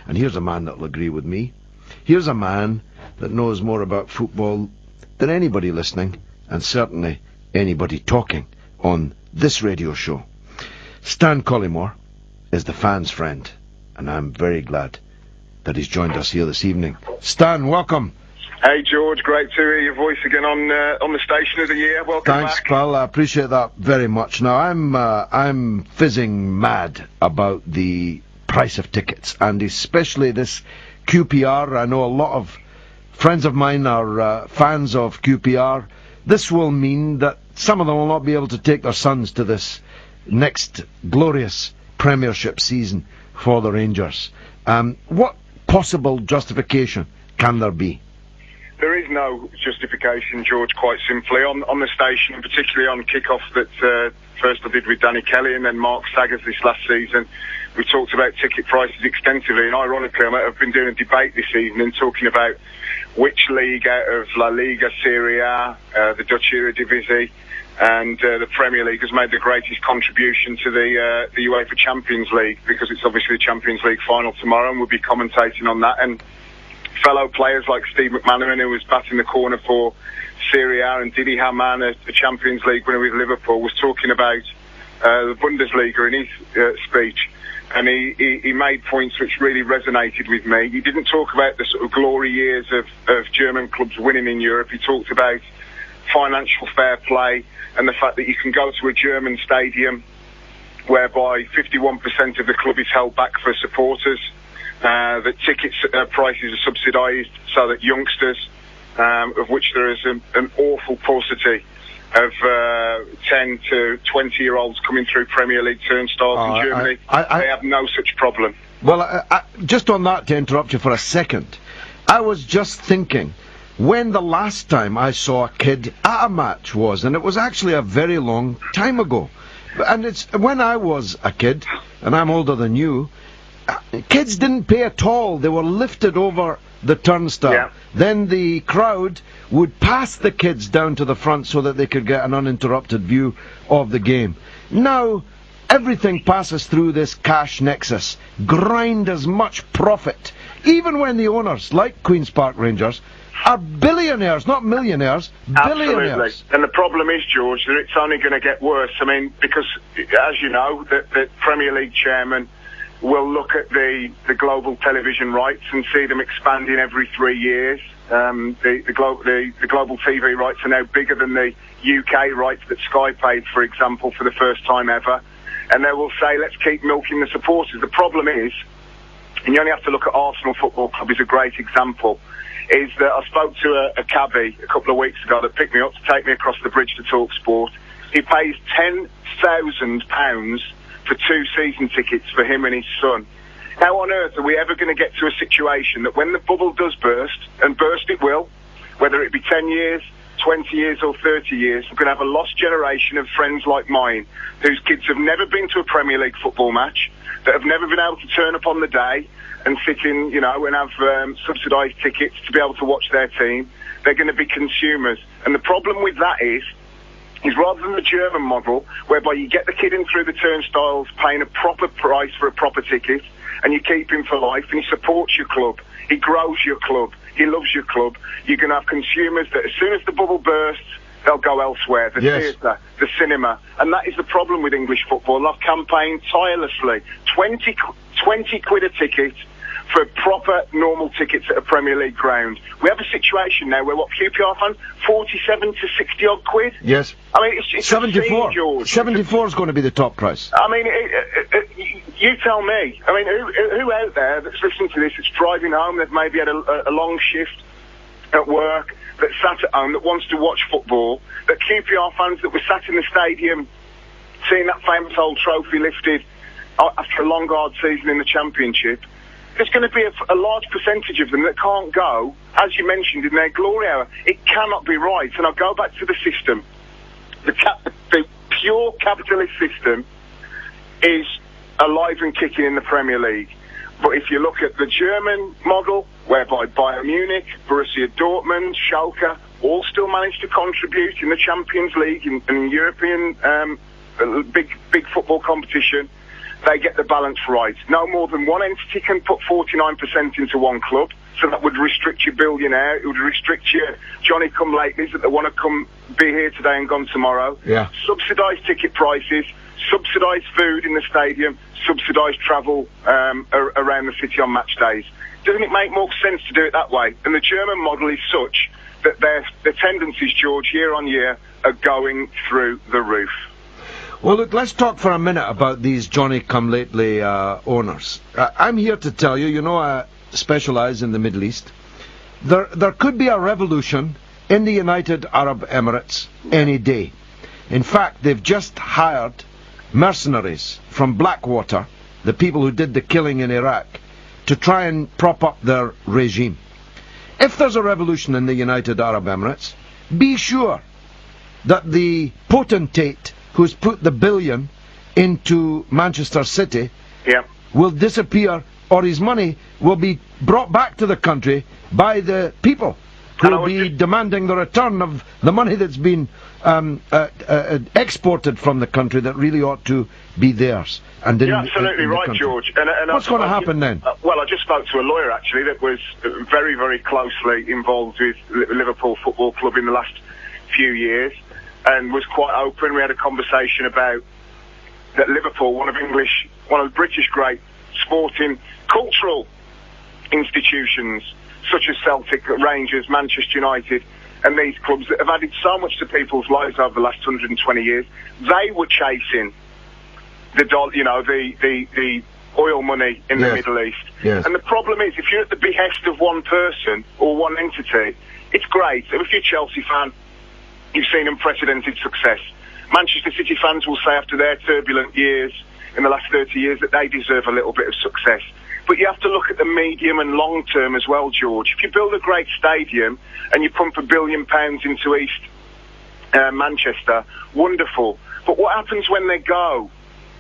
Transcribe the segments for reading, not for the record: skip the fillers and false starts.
And here's a man that'll agree with me. Here's a man that knows more about football than anybody listening, and certainly anybody talking on this radio show. Stan Collymore is the fans' friend, and I'm very glad that he's joined us here this evening. Stan, welcome. Hey George, great to hear your voice again on the station of the year. Welcome Thanks, back. pal. I appreciate that very much. Now, I'm fizzing mad about the price of tickets, and especially this QPR. I know a lot of friends of mine are fans of QPR. This will mean that some of them will not be able to take their sons to this next glorious Premiership season for the Rangers. What possible justification can there be? There is no justification, George, quite simply. On the station, and particularly on kick-off that first I did with Danny Kelly and then Mark Saggers this last season, we talked about ticket prices extensively, and ironically I've been doing a debate this evening talking about which league out of La Liga, Serie A, the Dutch Eredivisie and the Premier League has made the greatest contribution to the UEFA Champions League, because it's obviously the Champions League final tomorrow and we'll be commentating on that. And fellow players like Steve McManaman, who was batting the corner for Serie A, and Didi Hamann, a Champions League winner with Liverpool, was talking about the Bundesliga in his speech. And he made points which really resonated with me. He didn't talk about the sort of glory years of German clubs winning in Europe. He talked about financial fair play and the fact that you can go to a German stadium whereby 51% of the club is held back for supporters, that tickets prices are subsidised so that youngsters, of which there is an awful paucity of 10 to 20-year-olds coming through Premier League turnstiles in Germany, they have no such problem. Well, just on that, to interrupt you for a second, I was just thinking when the last time I saw a kid at a match was, and it was actually a very long time ago. And it's when I was a kid, and I'm older than you, kids didn't pay at all. They were lifted over the turnstile. Yeah. Then the crowd would pass the kids down to the front so that they could get an uninterrupted view of the game. Now, everything passes through this cash nexus. Grind as much profit. Even when the owners, like Queen's Park Rangers, are billionaires, not millionaires, billionaires. Absolutely. And the problem is, George, that it's only going to get worse. I mean, because, as you know, the Premier League chairman will look at the global television rights and see them expanding every 3 years. The global TV rights are now bigger than the UK rights that Sky paid, for example, for the first time ever. And they will say, let's keep milking the supporters. The problem is, and you only have to look at Arsenal Football Club as a great example, is that I spoke to a cabbie a couple of weeks ago that picked me up to take me across the bridge to talk sport. He pays £10,000 for 2 season tickets for him and his son. How on earth are we ever going to get to a situation that when the bubble does burst, and burst it will, whether it be 10 years, 20 years or 30 years, we're going to have a lost generation of friends like mine whose kids have never been to a Premier League football match, that have never been able to turn up on the day and sit in, and have subsidised tickets to be able to watch their team. They're going to be consumers. And the problem with that is rather than the German model, whereby you get the kid in through the turnstiles paying a proper price for a proper ticket, and you keep him for life, and he supports your club, he grows your club, he loves your club, you're going to have consumers that as soon as the bubble bursts, they'll go elsewhere, the theatre, the cinema. And that is the problem with English football. And I've campaigned tirelessly. 20 quid a ticket for proper, normal tickets at a Premier League ground. We have a situation now where, QPR fans, 47 to 60 odd quid? Yes. I mean, it's 74. Obscene, George. 74 is going to be the top price. I mean, you tell me. I mean, who out there that's listening to this, that's driving home, that maybe had a long shift at work, that sat at home, that wants to watch football, that QPR fans that were sat in the stadium seeing that famous old trophy lifted after a long, hard season in the Championship, there's going to be a large percentage of them that can't go, as you mentioned, in their glory hour. It cannot be right. And I'll go back to the system. The pure capitalist system is alive and kicking in the Premier League. But if you look at the German model, whereby Bayern Munich, Borussia Dortmund, Schalke, all still manage to contribute in the Champions League and European big football competition, they get the balance right. No more than one entity can put 49% into one club, so that would restrict your billionaire, it would restrict your Johnny-come-latelys that they want to come be here today and gone tomorrow. Yeah. Subsidised ticket prices, subsidised food in the stadium, subsidised travel around the city on match days. Doesn't it make more sense to do it that way? And the German model is such that their tendencies, George, year on year, are going through the roof. Well, look, let's talk for a minute about these Johnny-come-lately owners. I'm here to tell you, I specialise in the Middle East. There could be a revolution in the United Arab Emirates any day. In fact, they've just hired mercenaries from Blackwater, the people who did the killing in Iraq, to try and prop up their regime. If there's a revolution in the United Arab Emirates, be sure that the potentate who's put the billion into Manchester City will disappear, or his money will be brought back to the country by the people who will be demanding the return of the money that's been exported from the country that really ought to be theirs. And You're absolutely right, George. And what's going to happen then? Well, I just spoke to a lawyer, actually, that was very, very closely involved with Liverpool Football Club in the last few years, and was quite open. We had a conversation about that Liverpool, one of the British great sporting, cultural institutions, such as Celtic, Rangers, Manchester United, and these clubs that have added so much to people's lives over the last 120 years, they were chasing the oil money in the Middle East. Yes. And the problem is, if you're at the behest of one person or one entity, it's great. If you're a Chelsea fan, you've seen unprecedented success. Manchester City fans will say after their turbulent years in the last 30 years that they deserve a little bit of success. But you have to look at the medium and long term as well, George. If you build a great stadium and you pump £1 billion into East Manchester, wonderful. But what happens when they go?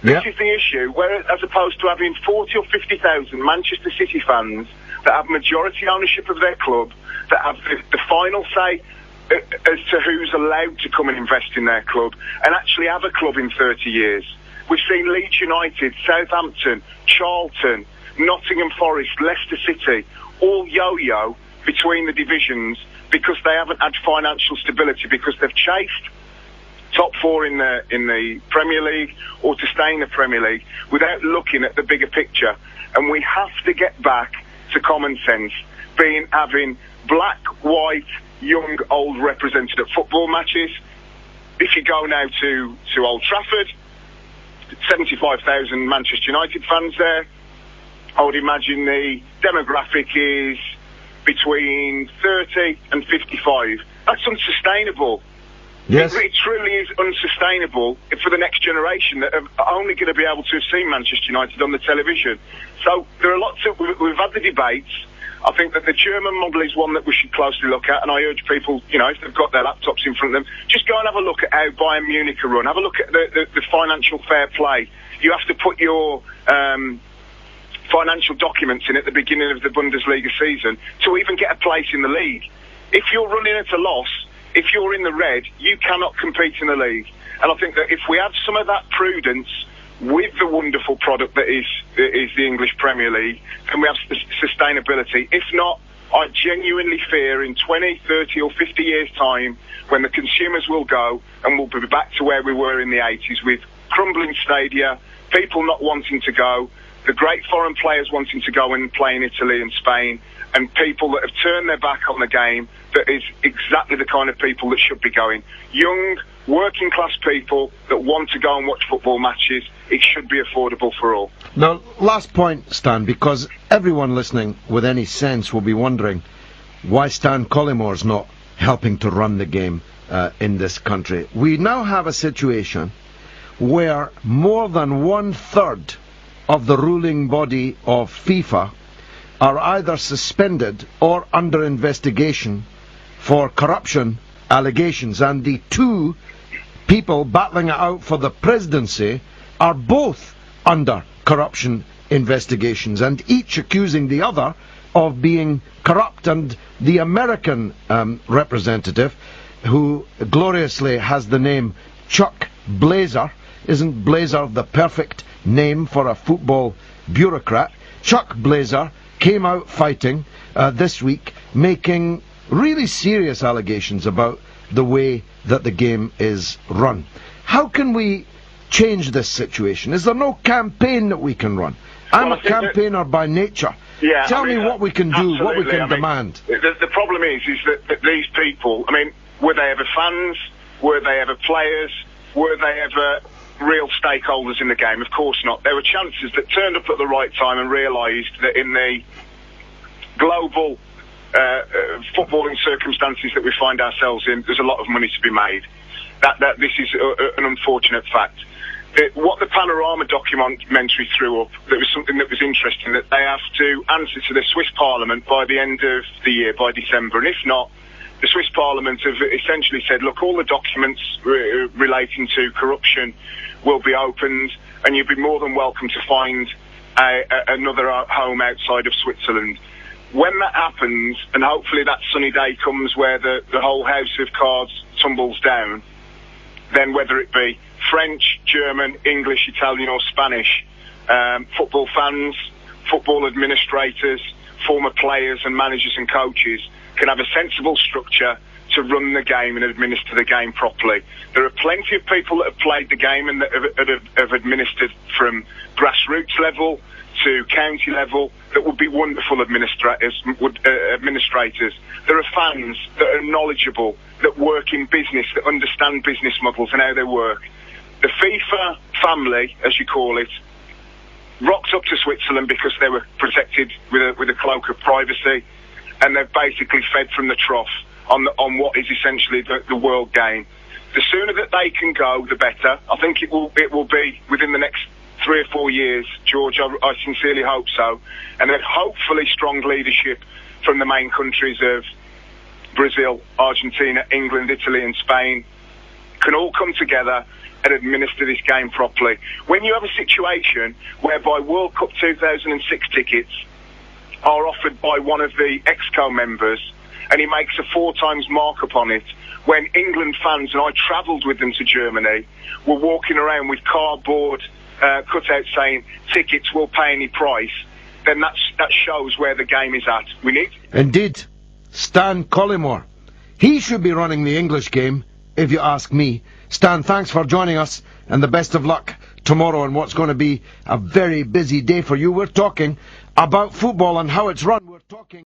This is the issue, where as opposed to having 40 or 50,000 Manchester City fans that have majority ownership of their club, that have the final say as to who's allowed to come and invest in their club and actually have a club in 30 years. We've seen Leeds United, Southampton, Charlton, Nottingham Forest, Leicester City, all yo-yo between the divisions because they haven't had financial stability, because they've chased top four in the Premier League or to stay in the Premier League without looking at the bigger picture. And we have to get back to common sense, having black, white, young, old represented at football matches. If you go now to Old Trafford, 75,000 Manchester United fans there. I would imagine the demographic is between 30 and 55. That's unsustainable. Yes. It truly is unsustainable for the next generation that are only going to be able to have seen Manchester United on the television. So there are lots of... We've had the debates. I think that the German model is one that we should closely look at, and I urge people, if they've got their laptops in front of them, just go and have a look at how Bayern Munich are run. Have a look at the financial fair play. You have to put your financial documents in at the beginning of the Bundesliga season to even get a place in the league. If you're running at a loss, if you're in the red, you cannot compete in the league. And I think that if we have some of that prudence with the wonderful product that is the English Premier League, then we have sustainability. If not, I genuinely fear in 20, 30 or 50 years' time, when the consumers will go and we'll be back to where we were in the 80s with crumbling stadia, people not wanting to go, the great foreign players wanting to go and play in Italy and Spain, and people that have turned their back on the game, that is exactly the kind of people that should be going. Young, working class people that want to go and watch football matches. It should be affordable for all. Now, last point, Stan, because everyone listening with any sense will be wondering why Stan Collymore's not helping to run the game in this country. We now have a situation where more than 1/3 of the ruling body of FIFA are either suspended or under investigation for corruption allegations, and the two people battling it out for the presidency are both under corruption investigations, and each accusing the other of being corrupt. And the American representative, who gloriously has the name Chuck Blazer, isn't Blazer the perfect name for a football bureaucrat. Chuck Blazer came out fighting this week, making really serious allegations about the way that the game is run. How can we change this situation? Is there no campaign that we can run? I'm a campaigner by nature. Yeah, Tell me what we can do, what we can demand. The problem is that these people, were they ever fans? Were they ever players? Were they ever real stakeholders in the game? Of course not. There were chances that turned up at the right time and realised that in the global footballing circumstances that we find ourselves in, there's a lot of money to be made. This is an unfortunate fact. What the Panorama documentary threw up, there was something that was interesting, that they have to answer to the Swiss Parliament by the end of the year, by December, and if not, the Swiss Parliament have essentially said, look, all the documents relating to corruption will be opened, and you'd be more than welcome to find another home outside of Switzerland. When that happens, and hopefully that sunny day comes where the whole house of cards tumbles down, then whether it be French, German, English, Italian or Spanish, football fans, football administrators, former players and managers and coaches can have a sensible structure to run the game and administer the game properly. There are plenty of people that have played the game and that have administered from grassroots level to county level that would be wonderful administrators. There are fans that are knowledgeable, that work in business, that understand business models and how they work. The FIFA family, as you call it, rocked up to Switzerland because they were protected with a cloak of privacy, and they've basically fed from the trough on what is essentially the world game. The sooner that they can go, the better. I think it will be within the next 3 or 4 years, George. I sincerely hope so, and then hopefully strong leadership from the main countries of Brazil, Argentina, England, Italy and Spain can all come together and administer this game properly. When you have a situation whereby World Cup 2006 tickets are offered by one of the EXCO members and he makes a 4 times markup on it, when England fans, and I travelled with them to Germany, were walking around with cardboard cutouts saying tickets will pay any price, then that shows where the game is at. We need... Indeed. Stan Collymore. He should be running the English game, if you ask me. Stan, thanks for joining us, and the best of luck tomorrow on what's going to be a very busy day for you. We're talking about football and how it's run. We're talking